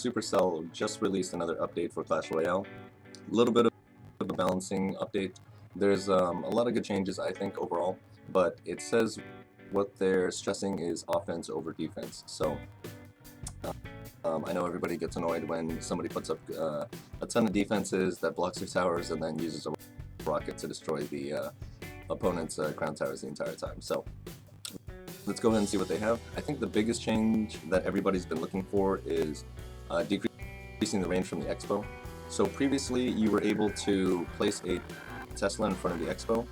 Supercell just released another update for Clash Royale. A little bit of a balancing update. There's a lot of good changes, I think, overall, but it says what they're stressing is offense over defense. So I know everybody gets annoyed when somebody puts up a ton of defenses that blocks their towers and then uses a rocket to destroy the opponent's crown towers the entire time. So let's go ahead and see what they have. I think the biggest change that everybody's been looking for is decreasing the range from the expo. So previously you were able to place a Tesla in front of the expo.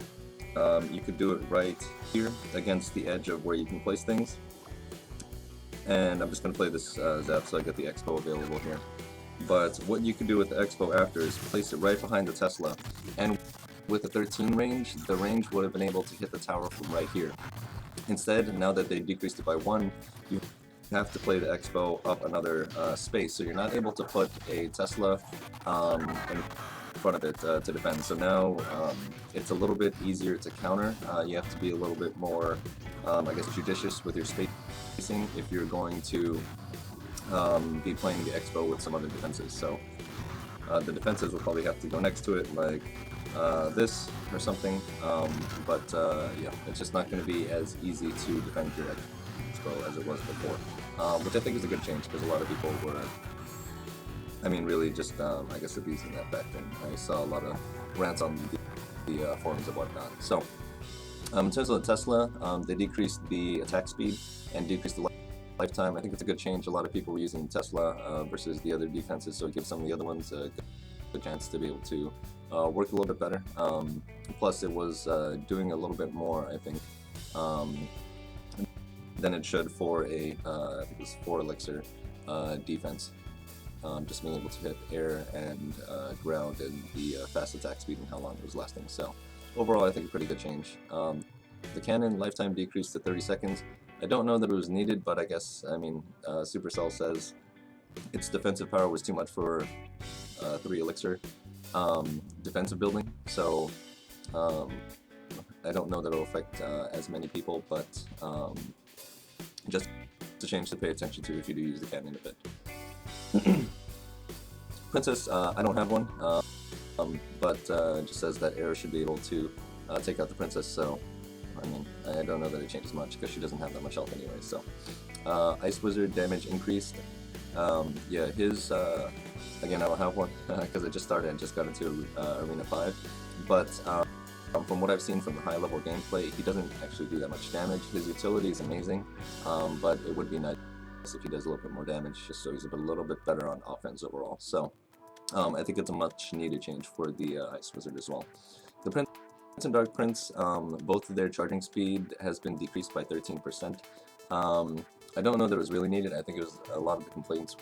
You could do it right here against the edge of where you can place things. And I'm just going to play this Zap so I get the expo available here. But what you could do with the expo after is place it right behind the Tesla. And with the 13 range, the range would have been able to hit the tower from right here. Instead, now that they decreased it by 1, you have to play the expo up another space. So you're not able to put a Tesla in front of it to defend. So now it's a little bit easier to counter. You have to be a little bit more, I guess, judicious with your spacing if you're going to be playing the expo with some other defenses. So the defenses will probably have to go next to it, like this or something, but yeah, it's just not going to be as easy to defend your expo as it was before, which I think is a good change because a lot of people were, I mean, really just, I guess, abusing that back then. I saw a lot of rants on the forums and whatnot. So in terms of the Tesla, they decreased the attack speed and decreased the lifetime. I think it's a good change. A lot of people were using Tesla versus the other defenses, so it gives some of the other ones a good chance to be able to work a little bit better. Plus it was doing a little bit more, I think, than it should for a, I think it was 4 elixir defense. Just being able to hit air and ground and the fast attack speed and how long it was lasting. So overall I think a pretty good change. The cannon lifetime decreased to 30 seconds. I don't know that it was needed, but I guess, I mean, Supercell says its defensive power was too much for 3 elixir defensive building, so I don't know that it'll affect as many people, but just a change to pay attention to if you do use the cannon a bit. Princess, I don't have one, but it just says that air should be able to take out the princess, so I mean, I don't know that it changes much because she doesn't have that much health anyway. So Ice Wizard damage increased. Yeah, his again, I don't have one because I just started and just got into Arena 5, but from what I've seen from the high level gameplay, he doesn't actually do that much damage. His utility is amazing, but it would be nice if he does a little bit more damage, just so he's a little bit better on offense overall. So I think it's a much needed change for the Ice Wizard as well. The Prince and Dark Prince, both of their charging speed has been decreased by 13%. I don't know that it was really needed. I think it was a lot of the complaints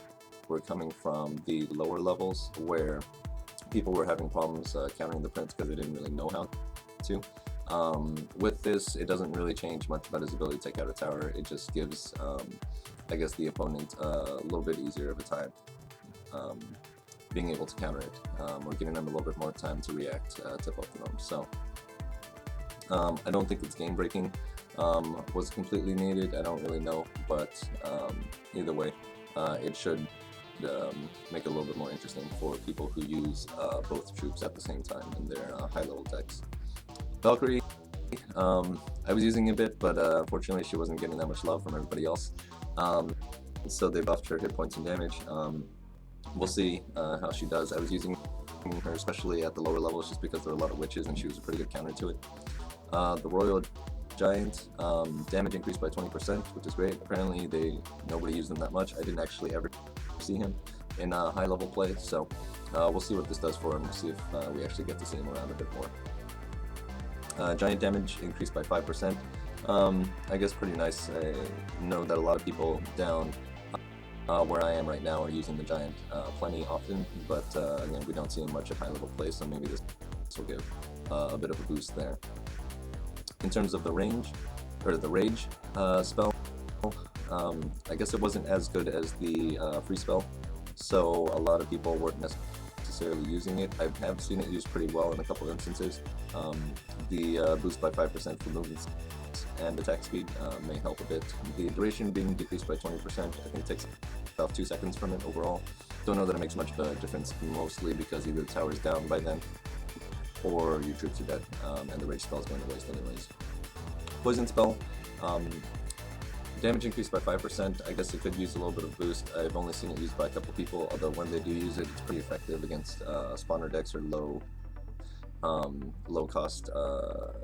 were coming from the lower levels where people were having problems countering the Prince because they didn't really know how to. With this, it doesn't really change much about his ability to take out a tower. It just gives, I guess, the opponent a little bit easier of a time being able to counter it, or giving them a little bit more time to react to both of them. So I don't think it's game breaking. Was completely needed? I don't really know, but either way, it should make it a little bit more interesting for people who use both troops at the same time in their high level decks. Valkyrie, I was using a bit, but unfortunately she wasn't getting that much love from everybody else, so they buffed her hit points and damage. We'll see how she does. I was using her especially at the lower levels just because there were a lot of witches and she was a pretty good counter to it. The Royal Giant, damage increased by 20%, which is great. Apparently nobody used them that much. I didn't actually ever see him in high level play, so we'll see what this does for him. We'll see if we actually get to see him around a bit more. Giant damage increased by 5%. I guess pretty nice. I know that a lot of people down where I am right now are using the Giant plenty often, but again, we don't see him much at high level play, so maybe this will give a bit of a boost there. In terms of the range, or the Rage spell, I guess it wasn't as good as the free spell, so a lot of people weren't necessarily using it. I have seen it used pretty well in a couple of instances. The boost by 5% for movement and attack speed may help a bit. The duration being decreased by 20%, I think it takes off 2 seconds from it overall. Don't know that it makes much of a difference, mostly because either the tower's down by then, or your troops are dead, and the rage spell is going to waste anyways. Poison spell, damage increased by 5%. I guess it could use a little bit of boost. I've only seen it used by a couple people, although when they do use it, it's pretty effective against spawner decks or low cost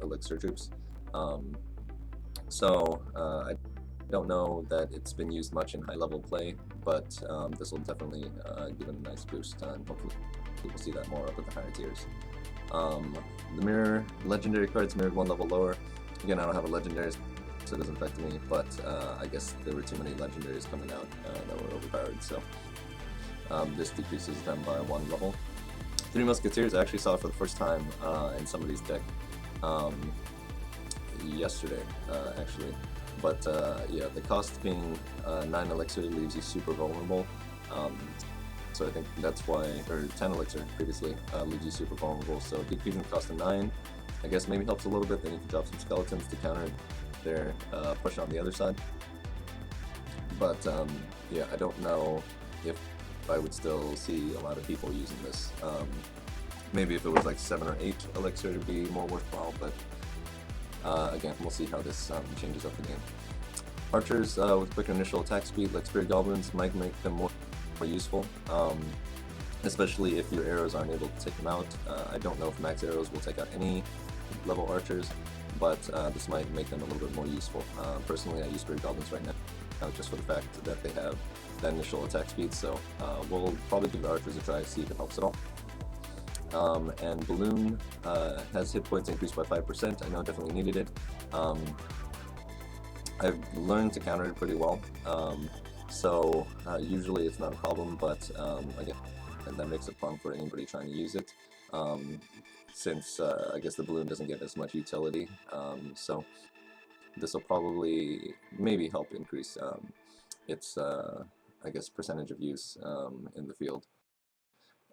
elixir troops. I don't know that it's been used much in high level play, but this will definitely give it a nice boost, and hopefully we'll see that more up at the higher tiers. The mirror legendary cards mirrored 1 level lower. Again, I don't have a legendary, so it doesn't affect me, but I guess there were too many legendaries coming out that were overpowered, so this decreases them by 1 level. 3 Musketeers, I actually saw it for the first time in somebody's deck yesterday, actually. But yeah, the cost being 9 elixir leaves you super vulnerable. So I think that's why, or 10 elixir previously, leaves you super vulnerable. So decreasing the cost to 9, I guess maybe helps a little bit. Then you can drop some skeletons to counter their push on the other side. But yeah, I don't know if I would still see a lot of people using this. Maybe if it was like 7 or 8 elixir, it'd be more worthwhile, but again, we'll see how this changes up the game. Archers with quicker initial attack speed, like Spear Goblins, might make them more useful, especially if your arrows aren't able to take them out. I don't know if max arrows will take out any level archers, but this might make them a little bit more useful. Personally, I use Spear Goblins right now, just for the fact that they have that initial attack speed, so we'll probably give the archers a try, see if it helps at all. And Balloon has hit points increased by 5%. I know I definitely needed it. I've learned to counter it pretty well, so usually it's not a problem, but again, and that makes it fun for anybody trying to use it, since I guess the Balloon doesn't get as much utility, so this will probably maybe help increase its I guess percentage of use in the field.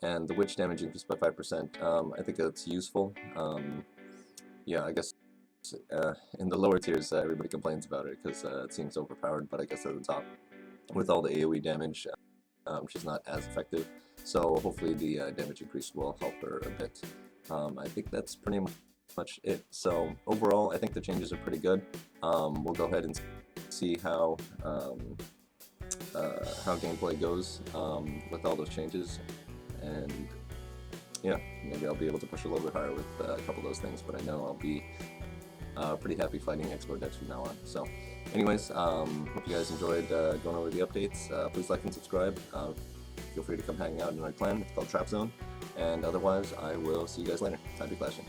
And the Witch damage increased by 5%. I think that's useful. Yeah, I guess in the lower tiers everybody complains about it because it seems overpowered, but I guess at the top, with all the AoE damage, she's not as effective. So hopefully the damage increase will help her a bit. I think that's pretty much it. So overall, I think the changes are pretty good. We'll go ahead and see how gameplay goes with all those changes. And yeah, maybe I'll be able to push a little bit higher with a couple of those things, but I know I'll be pretty happy fighting Expo decks from now on. So anyways, hope you guys enjoyed going over the updates. Please like and subscribe. Feel free to come hang out in our clan. It's called Trap Zone. And otherwise, I will see you guys later. Time to be clashing.